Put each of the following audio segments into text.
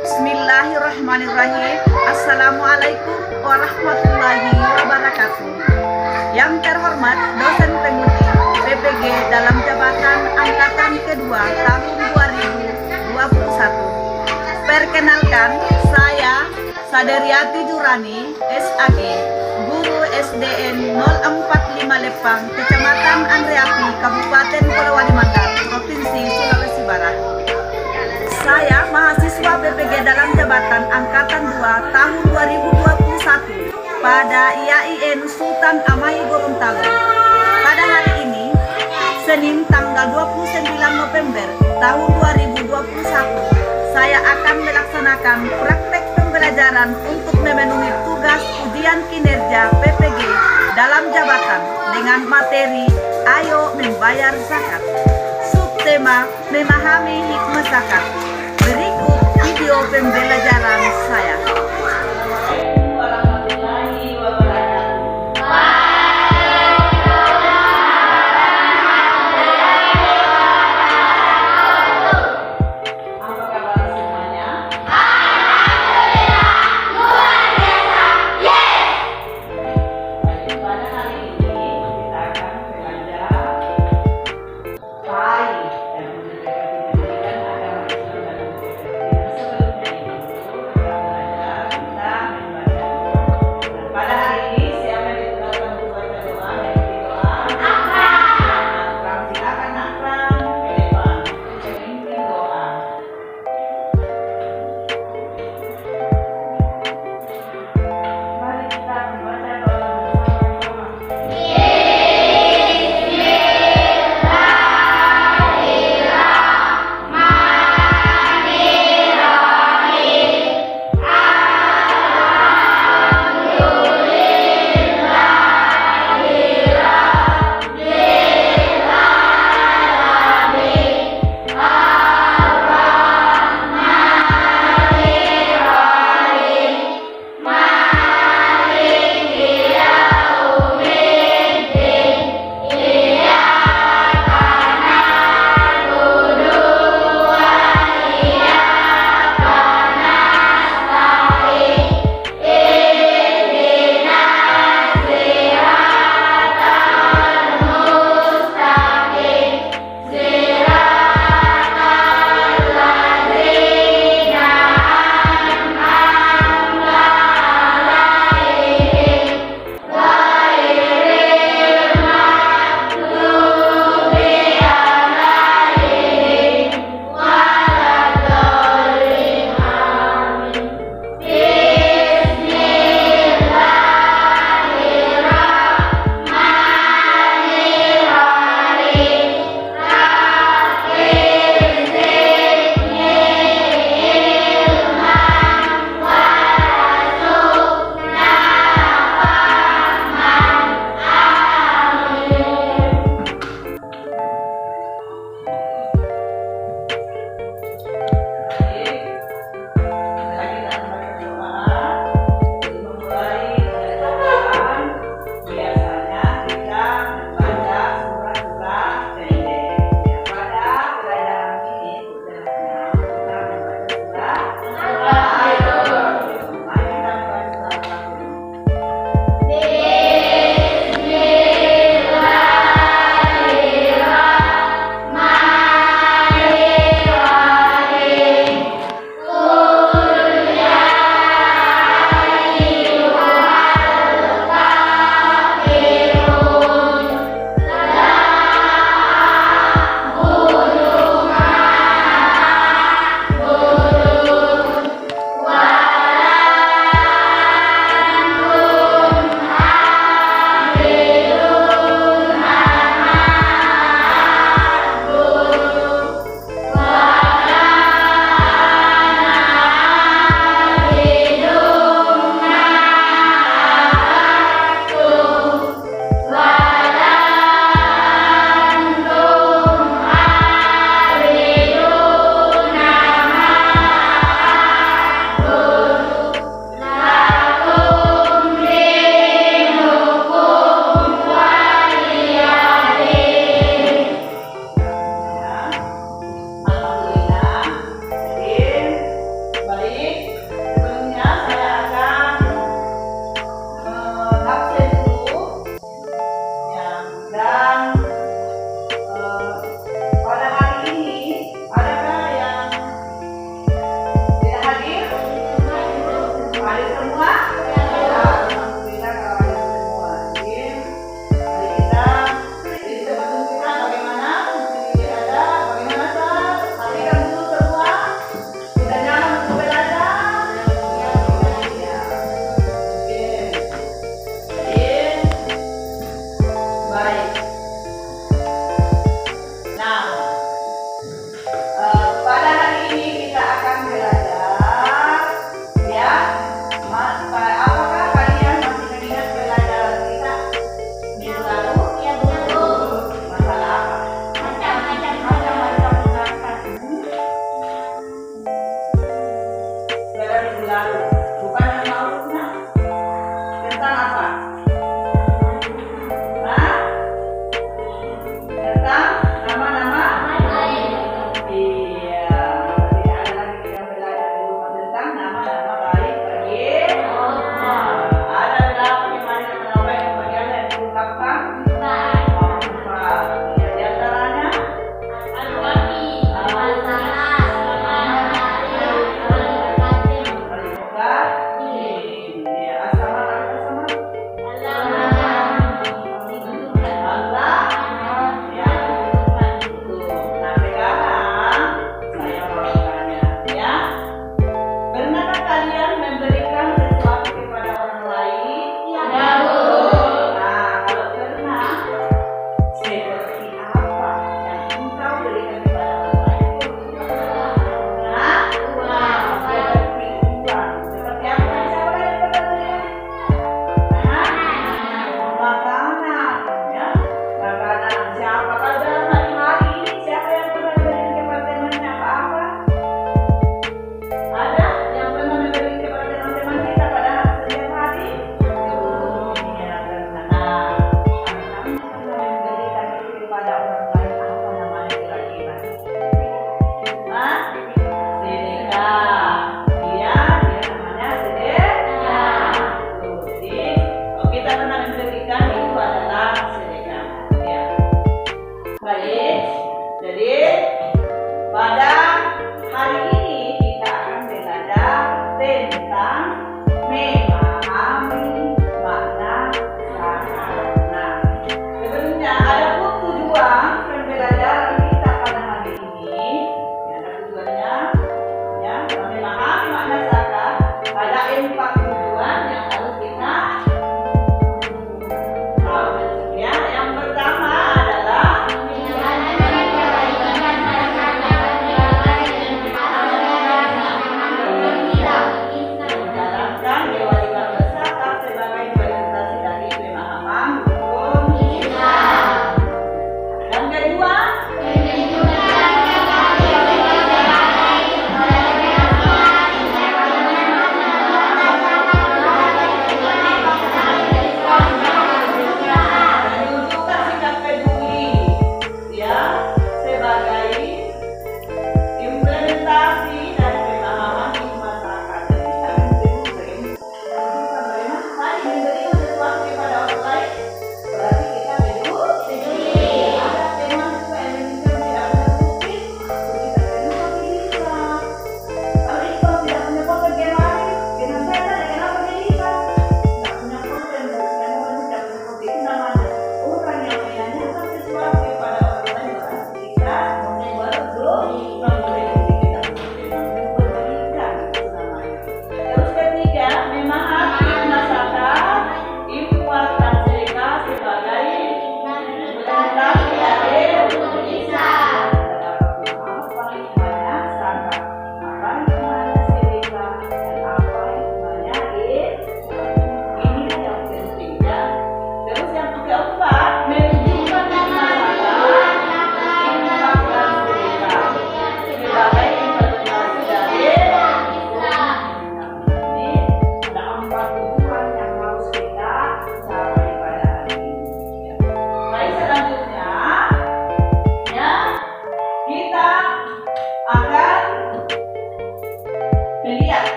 Bismillahirrahmanirrahim. Assalamualaikum warahmatullahi wabarakatuh. Yang terhormat dosen penguji PPG dalam jabatan angkatan kedua tahun 2021. Perkenalkan, saya Saderiati Jurani, SAG, Guru SDN 045 Lepang, Kecamatan Andreapi, Kabupaten Polewali Mandar, Provinsi Sulawesi Barat. Saya mahasiswa PPG dalam jabatan angkatan 2 tahun 2021 pada IAIN Sultan Amai Gorontalo. Pada hari ini, Senin tanggal 29 November tahun 2021, saya akan melaksanakan praktek pembelajaran untuk memenuhi tugas ujian kinerja PPG dalam jabatan dengan materi Ayo Membayar Zakat. Subtema memahami hikmah zakat. Berikut video pembelajaran saya. lalu. Bukan yang lalunya. Tentang apa? Nah, tentang nama-nama. Iya, tidak ada lagi kita belajar di rumah tentang nama-nama baik bagi Allah. Ada berapa nama baik bagi Allah yang diungkapkan? Empat. Ya, di antaranya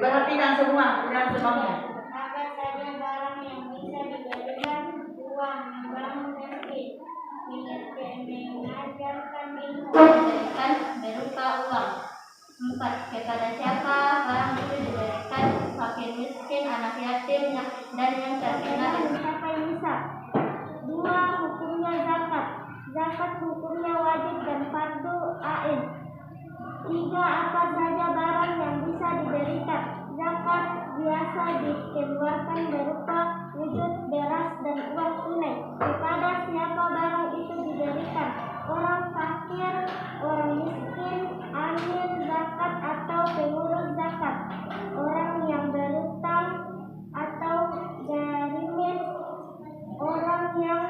Diperhatikan semua, dengan sebabnya. Apa saja barang yang bisa diberikan uang, membangun masjid, mengajarkan ilmu, diberikan berupa uang. 4. Kepada siapa barang itu diberikan, fakir miskin, anak yatim, dan yang terkena mencapai nisab. 2. Hukumnya zakat. Zakat hukumnya wajib dan fardu ain. 3. Apa saja barang yang bisa diberikan. Zakat biasa dikeluarkan berupa wujud beras dan uang tunai. Kepada siapa barang itu diberikan, orang fakir, orang miskin, amil zakat atau pengurus zakat, orang yang berutang atau jarimin, orang yang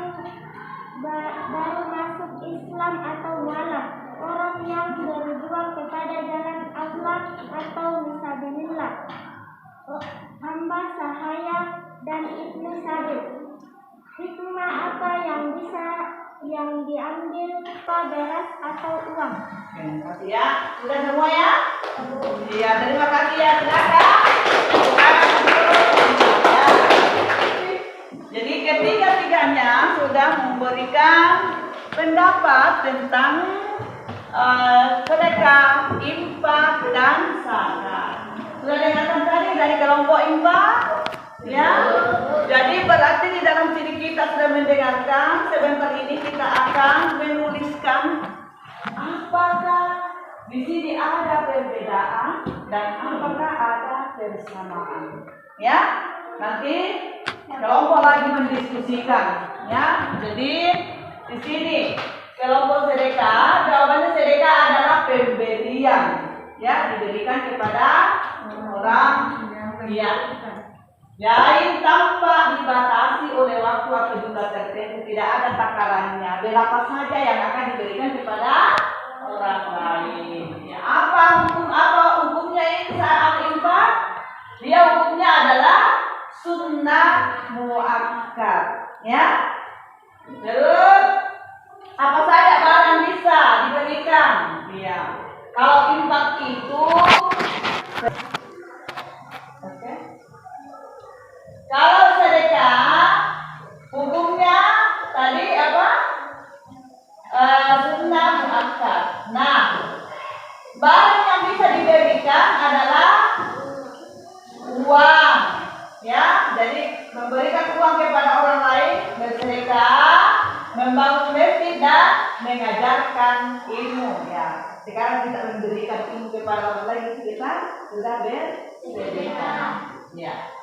baru masuk Islam atau mualaf, orang yang berjuang kepada jalan Allah atau fisabilillah, hamba sahaya dan ibnu sabil. Hikmah apa yang diambil beras atau uang. Terima kasih ya. Sudah semua ya? Iya, terima kasih ya. Silakan. Jadi ketiga-tiganya sudah memberikan pendapat tentang sedekah, infak, dan zakat. Sudah dengarkan tadi dari kelompok infak? Ya. Jadi berarti di dalam diri kita sudah mendengarkan. Sebentar ini kita akan menuliskan apakah di sini ada perbedaan dan apakah ada persamaan. Ya. Nanti kelompok lagi mendiskusikan. Ya. Jadi di sini kelompok sedekah, jawabannya sedekah adalah pemberian. Ya, diberikan kepada orang yang lain tanpa dibatasi oleh waktu atau jumlah tertentu, tidak ada takarannya. Berapa saja yang akan diberikan kepada orang lain. Ya, apa hukumnya ini saat infak? Dia hukumnya adalah sunnah muakkad. Ya. Terus apa saja barang bisa diberikan? Ya. Kalau infak itu kalau sedekah hukumnya tadi apa? Sunnah muakkad. Nah, barang yang bisa diberikan adalah uang, ya. Jadi memberikan uang kepada orang lain, bersedekah, membangun masjid dan mengajarkan ilmu, ya. Sekarang kita memberikan ilmu kepada orang lain, kita sudah bersedekah, ya.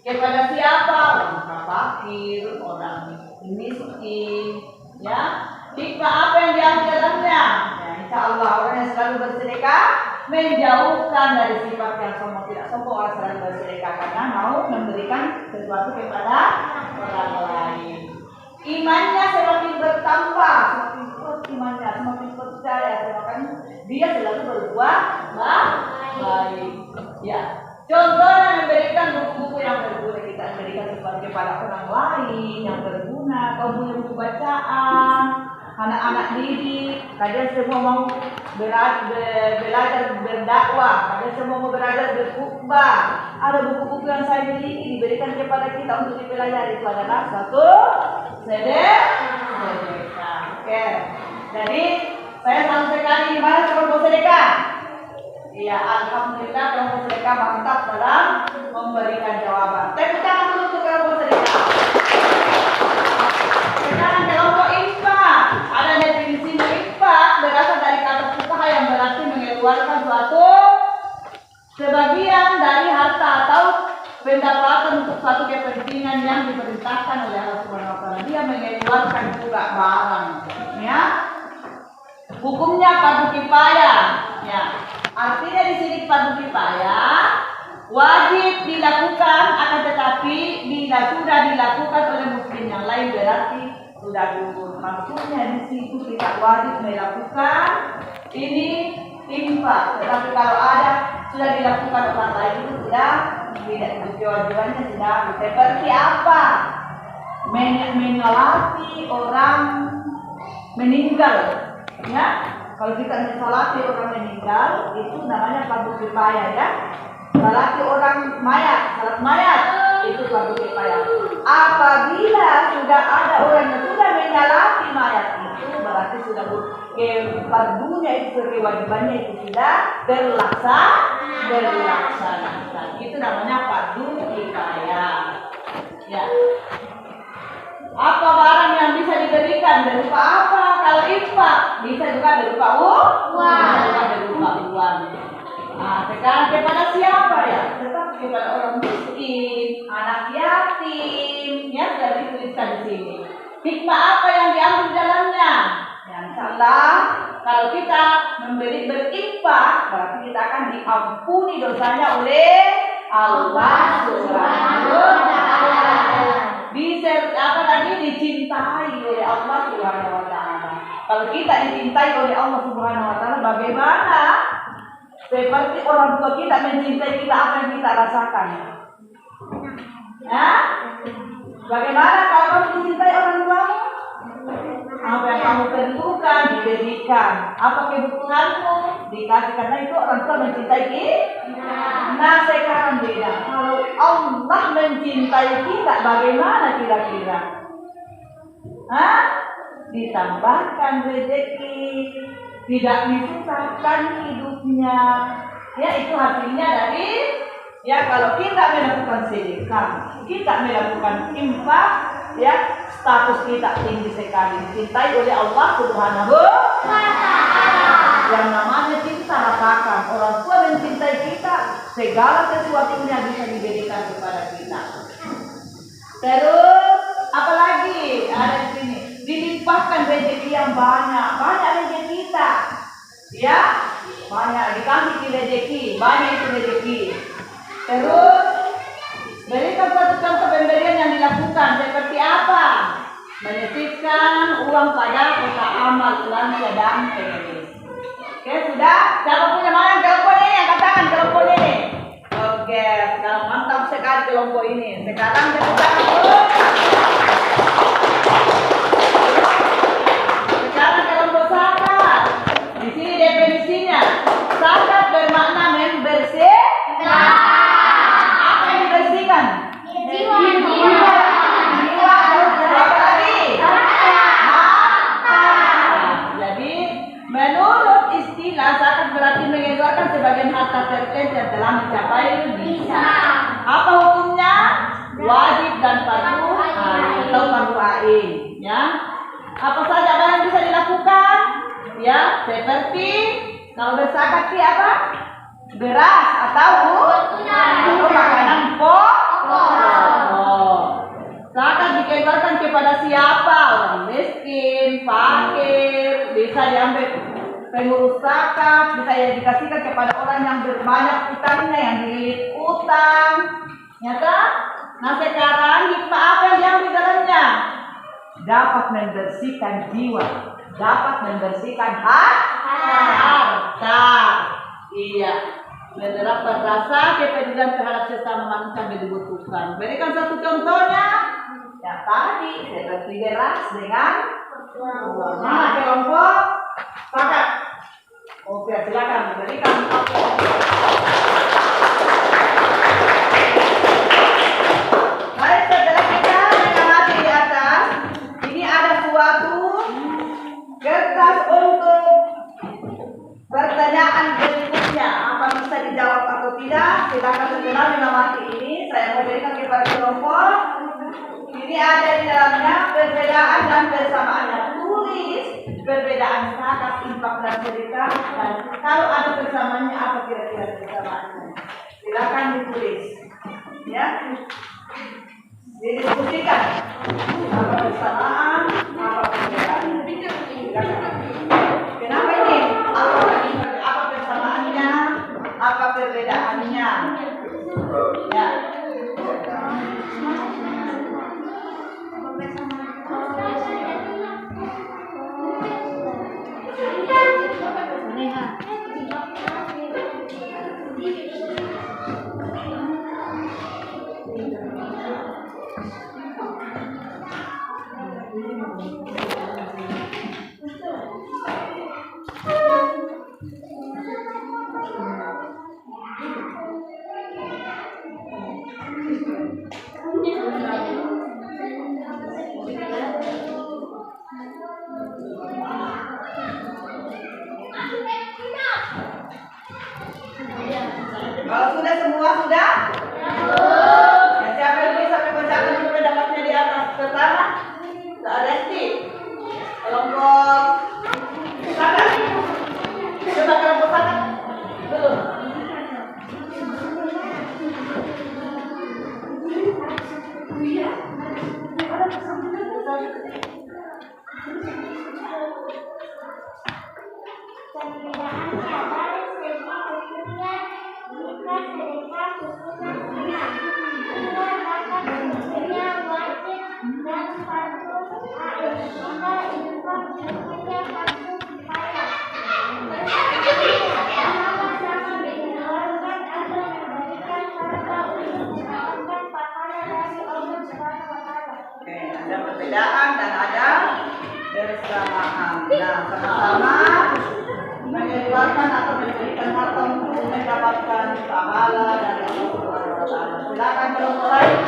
Kepada siapa? Orang fakir, orang miskin, ya. Hikmah apa yang diambil dalamnya? Ya, insya Allah orang yang selalu bersedekah menjauhkan dari sifat yang sombong. Tidak sombong orang selalu bersedekah karena mau memberikan sesuatu kepada orang lain. Imannya semakin bertambah, semakin kuat imannya, semakin percaya, semakin dia selalu berbuat baik. Ya. Contohnya memberikan buku-buku yang berguna, kita berikan kepada orang lain yang berguna. Kau punya buku bacaan, anak-anak didik, kalian semua mau belajar berdakwah, kalian semua mau belajar berkhutbah. Ada buku-buku yang saya miliki diberikan kepada kita untuk dipelajari, itu adalah satu sedekah. Oke. Jadi saya senang sekali di mana kelompok sedekah. Ya, alhamdulillah kelompok sedekah mantap dalam memberikan jawaban. Tepuk tangan dulu untuk kelompok sedekah. Sekarang kelompok infak. Ada definisi infak berasal dari kata fuqaha yang berarti mengeluarkan suatu sebagian dari harta atau pendapatan untuk suatu kepentingan yang diperintahkan oleh Allah Subhanahu wa taala. Dia mengeluarkan juga barang, ya. Hukumnya fardu kifayah, ya. Artinya di sini fardu kifayah wajib dilakukan, akan tetapi bila sudah dilakukan oleh muslim yang lain berarti sudah gugur. Maksudnya di situ tidak wajib melakukan ini infak, tetapi kalau ada sudah dilakukan orang lain itu sudah tidak, kewajibannya sudah. Seperti apa? Menyolati orang meninggal, ya. Kalau kita mensolati orang meninggal itu namanya fardu kifayah, ya. salati orang mayat, salat mayat itu fardu kifayah. Apabila sudah ada orang yang sudah menyalati mayat itu berarti sudah fardunya itu kewajibannya itu sudah terlaksana. Itu namanya fardu kifayah. Ya. Apa barang yang bisa diberikan berupa apa? Kalau infak bisa juga berupa uang. Bisa juga berupa uang. Nah, sekarang kepada siapa ya? Tetap kepada orang miskin, anak yatim, ya sudah dituliskan di sini. Hikmah apa yang diambil di dalamnya? Yang salah, kalau kita berinfak, berarti kita akan diampuni dosanya oleh Allah Subhanahu wa Ta'ala. Dicintai oleh Allah Subhanahu wa Ta'ala. Kalau kita dicintai oleh Allah Subhanahu wa Ta'ala, bagaimana? Seperti orang tua kita mencintai kita, apa yang kita rasakan? Ya? Bagaimana kalau kamu dicintai orang tuamu? Apa yang kamu perlukan diberikan. Apa kebutuhanmu dikasih, karena itu orang tua mencintai kita. Nah sekarang beda. Kalau Allah mencintai kita, bagaimana kira-kira? Ditambahkan rezeki, tidak disusahkan hidupnya. Ya itu hasilnya dari kalau kita melakukan sedekah, kita melakukan infak, status kita tinggi sekali, dicintai oleh Allah Subhanahu wa Ta'ala. Yang namanya cinta rasakan, orang tua mencintai kita, segala sesuatunya bisa diberikan kepada kita. Terus apalagi ada di sini, dilimpahkan rezeki yang banyak rezeki kita, banyak dikasih rezeki, banyak itu rezeki. Terus berikan suatu contoh pemberian yang dilakukan seperti apa? Menyisihkan uang pada kotak amal lansia dan pengemis. Oke, sudah? Siapa punya mana kelompok ini? Angkat tangan kelompok ini. Oke, sekarang mantap sekali kelompok ini. Sekarang tepuk tangan dulu. Sekarang kelompok zakat. Di sini definisinya. Zakat bermakna membersihkan. Apa yang dibersihkan? Jiwa. Jadi menurut istilah zakat berarti mengeluarkan sebagian harta tertentu yang telah mencapai bisa. Apa hukumnya? Wajib dan fardu atau fardu ain. Ya. Apa saja yang bisa dilakukan? Ya, seperti kalau berzakat apa? Beras atau makanan pokok. Zakat dikeluarkan kepada siapa? Orang miskin, fakir, bisa diambil pengurus zakat, bisa dikasihkan kepada orang yang berbanyak utangnya, yang dililit utang. Nyata? Nah sekarang hikmah apa yang diambil dalamnya? Dapat membersihkan jiwa, dapat membersihkan harta. Iya. Menerapkan rasa kepedulian terhadap sesama manusia yang dibutuhkan. Berikan satu contohnya. Ya tadi seperti beras dengan mana kelompok zakat. Oke, silakan berikan. Baik, setelah kita mengamati di atas, ini ada suatu kertas untuk pertanyaan berikutnya. Apa bisa dijawab atau tidak? Silakan setelah mengamati ini, saya mau berikan kepada kelompok. Ini ada di dalamnya perbedaan dan persamaannya. Tulis perbedaan zakat, infak dan sedekah. Dan kalau ada persamaannya, apa kira-kira persamaannya? Silakan ditulis. Ya. Didiskusikan. Apa persamaan? Apa perbedaan? Silakan. Kenapa ini? Apa persamaannya? Apa perbedaannya? Ya. Kalau sudah semua sudah? Ya, siapa yang bisa membacakan dulu pendapatnya di atas? Pertama, Kak Resti. Kelompok sana. Coba kelompok sana. Belum. Oke, ada perbedaan dan ada bersamaan. Nah, sama-sama mengeluarkan atau memberikan harta untuk mendapatkan pahala dari Allah Subhanahu wa Ta'ala. Silakan kelompok lain.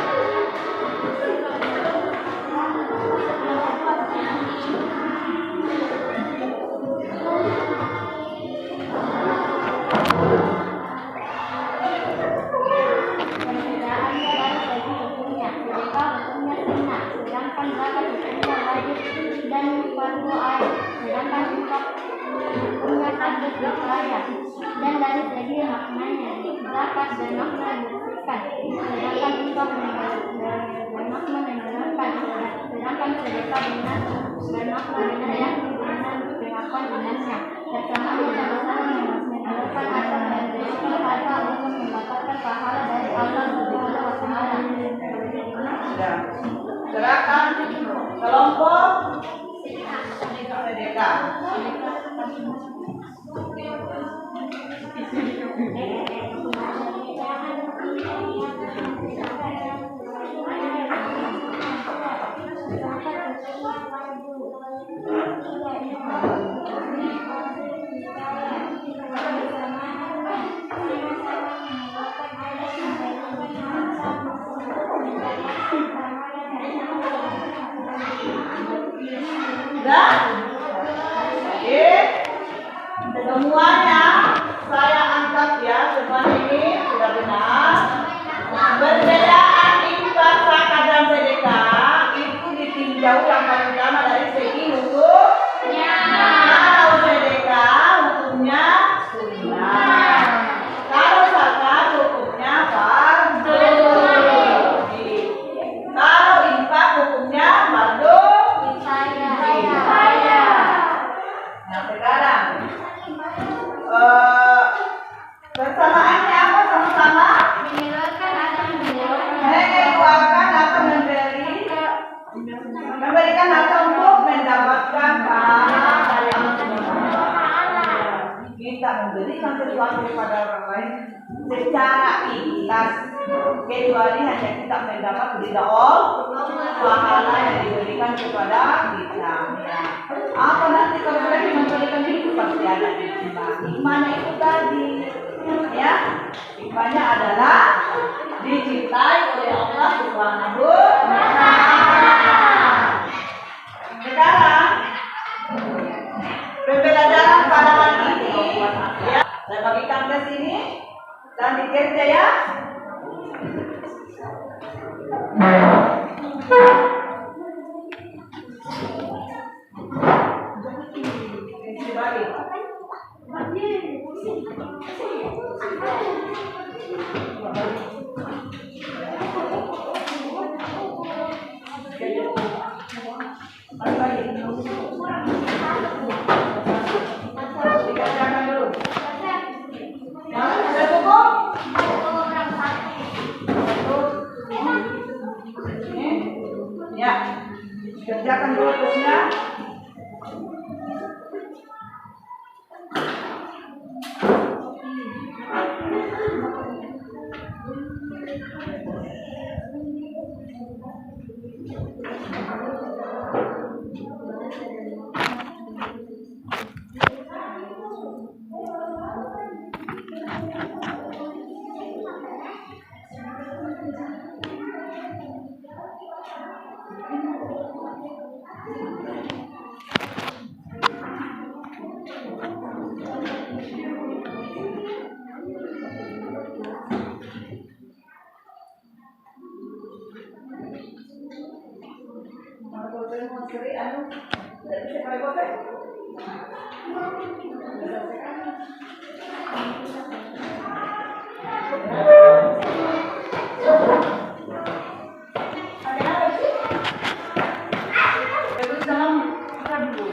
Dan dari segi maknanya zakat dan makna bersihkan, sedangkan infak dan makna menyenangkan, sedangkan sedekah benar dan makna benar yang benar pengakuan benarnya. Bersama sama-sama mengeluarkan atau memberikan harta untuk mendapatkan pahala dari Allah Subhanahu wa Ta'ala. Sudah. Gerakan kelompok sedekah. Sudah? Oke. Semuanya saya anggap ya, semua ini sudah benar. Perbedaan infak, zakat dan sedekah itu ditinjau yang paling utama dari segi hukumnya. Kalau sedekah hukumnya sunnah. Kalau zakat hukumnya fardu. Kalau infak hukumnya fardu. Nah, sekarang bersamaannya apa sama-sama? Mengeluarkan atau memberikan harta untuk mendapatkan pahala dari Allah Subhanahu wa Ta'ala. Kita memberikan sesuatu kepada orang lain secara ikhlas, kecuali hanya kita mendapat ridha pahala yang diberikan kepada kita. Apa nanti kalau mereka memberikan itu pasti ada hikmah. Hikmahnya itu tadi, ya, hikmahnya adalah dicintai oleh Allah Subhanahu wa Ta'ala. Sekarang pembelajaran pada hari ini, ya, saya bagikan ke sini dan dikerja ya. Ya, kerjakan dulu tugasnya. gope-gope. Ada apa sih? Bagus dalam dulu.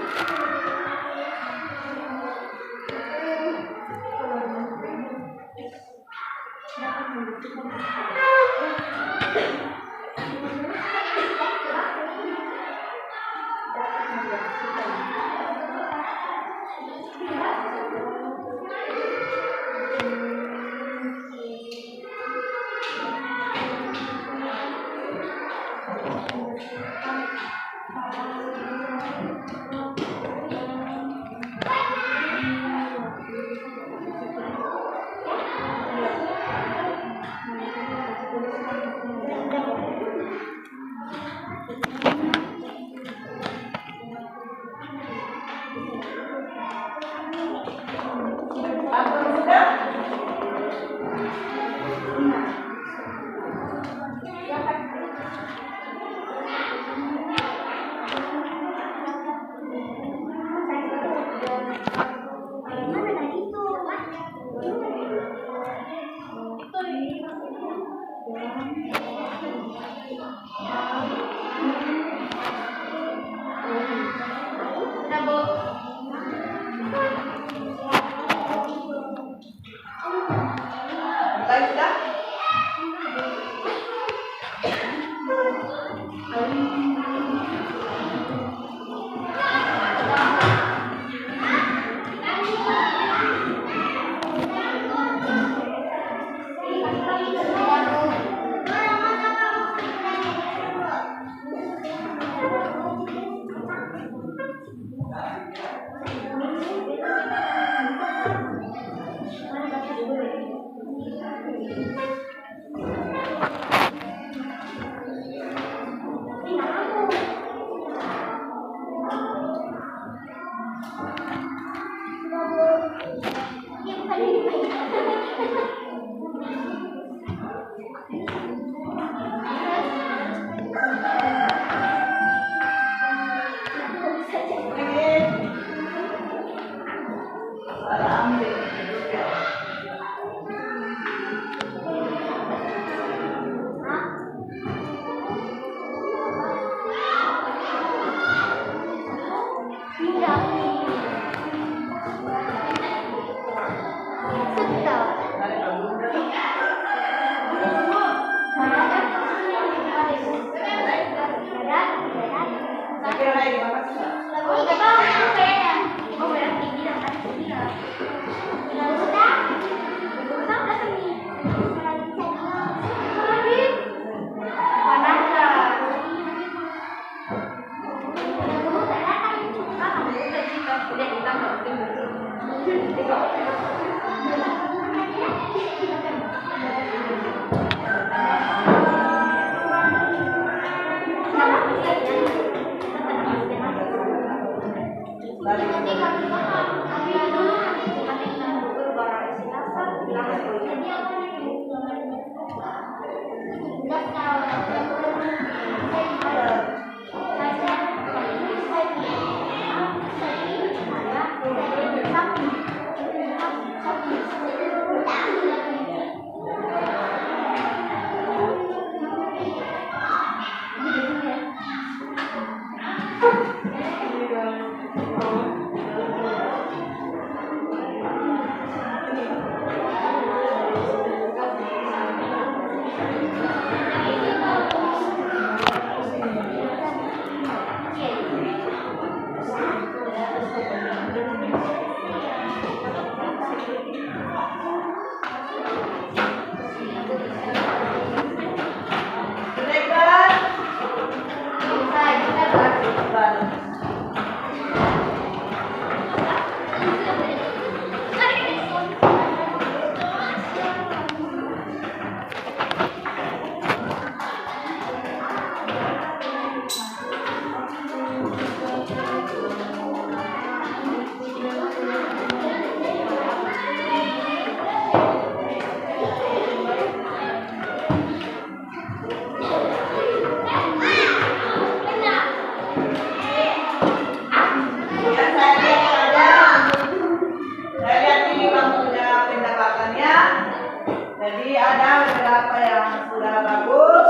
Jadi ada beberapa yang sudah bagus,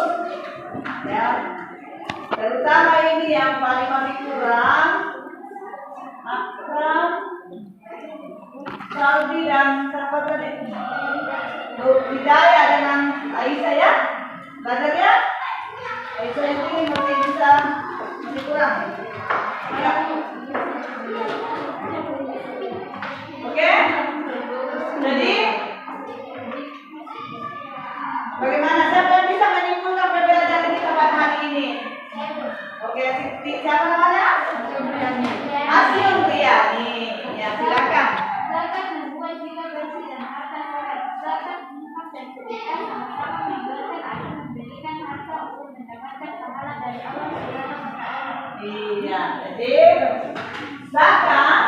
ya. Terutama ini yang paling masih kurang. Akram, Saldi dan siapa tadi? Hidayah dengan Aisyah ya. Belajar ya. Aisyah ini masih kurang. Ya. Oke. Jadi bagaimana siapa yang bisa menyimpulkan pembelajaran kita pada hari ini? Oke, siapa namanya? Asyum Riyani. Ya, silakan. Zakat membuat jiwa bersih dan harta sehat. Zakat infak dan sedekah sama-sama mendoakan akan memberikan harta untuk mendapatkan pahala dari Allah Subhanahu wa Ta'ala. Iya, jadi zakat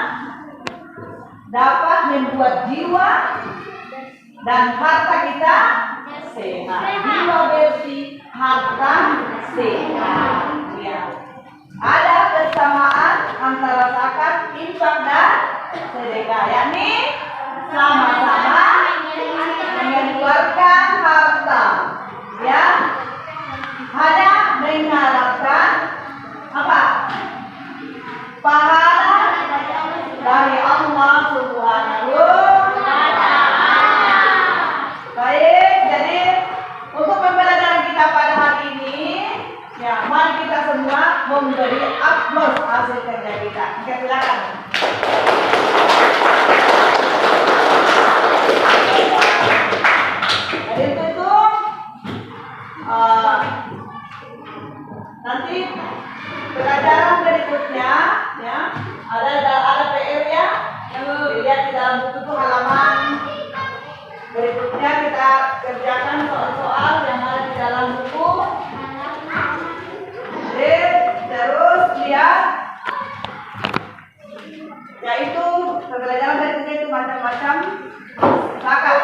dapat membuat jiwa dan harta kita sehat. Jiwa bersih, harta sehat. Ya. Ada kesamaan antara zakat, infak dan sedekah, yakni sama-sama mengeluarkan harta, ya, hanya mengharapkan apa? Pahala dari Allah Subhanahu wa Ta'ala. Baik, jadi untuk pembelajaran kita pada hari ini, ya, mari kita semua memberi aplaus hasil kerja kita. Oke, silakan. Jadi itu nanti pelajaran berikutnya, ya, ada PR ya. Dilihat di dalam buku itu halaman berikutnya kita kerjakan soal-soal yang ada di dalam buku. Terus lihat, yaitu pembelajaran berikutnya itu macam-macam zakat.